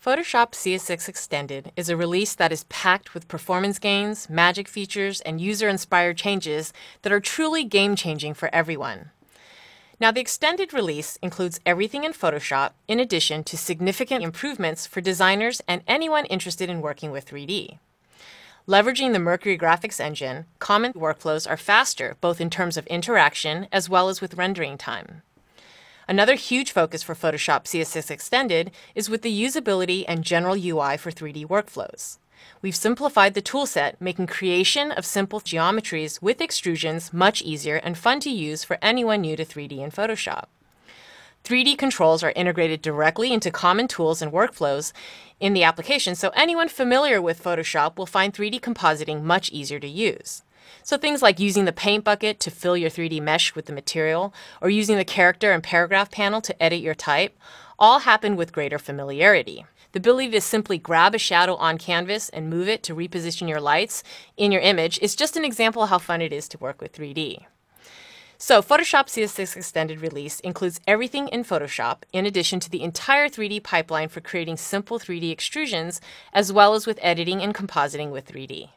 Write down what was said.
Photoshop CS6 Extended is a release that is packed with performance gains, magic features, and user-inspired changes that are truly game-changing for everyone. Now, the extended release includes everything in Photoshop in addition to significant improvements for designers and anyone interested in working with 3D. Leveraging the Mercury graphics engine, common workflows are faster both in terms of interaction as well as with rendering time. Another huge focus for Photoshop CS6 Extended is with the usability and general UI for 3D workflows. We've simplified the toolset, making creation of simple geometries with extrusions much easier and fun to use for anyone new to 3D in Photoshop. 3D controls are integrated directly into common tools and workflows in the application, so anyone familiar with Photoshop will find 3D compositing much easier to use. So things like using the paint bucket to fill your 3D mesh with the material, or using the character and paragraph panel to edit your type, all happen with greater familiarity. The ability to simply grab a shadow on canvas and move it to reposition your lights in your image is just an example of how fun it is to work with 3D. So Photoshop CS6 Extended release includes everything in Photoshop, in addition to the entire 3D pipeline for creating simple 3D extrusions, as well as with editing and compositing with 3D.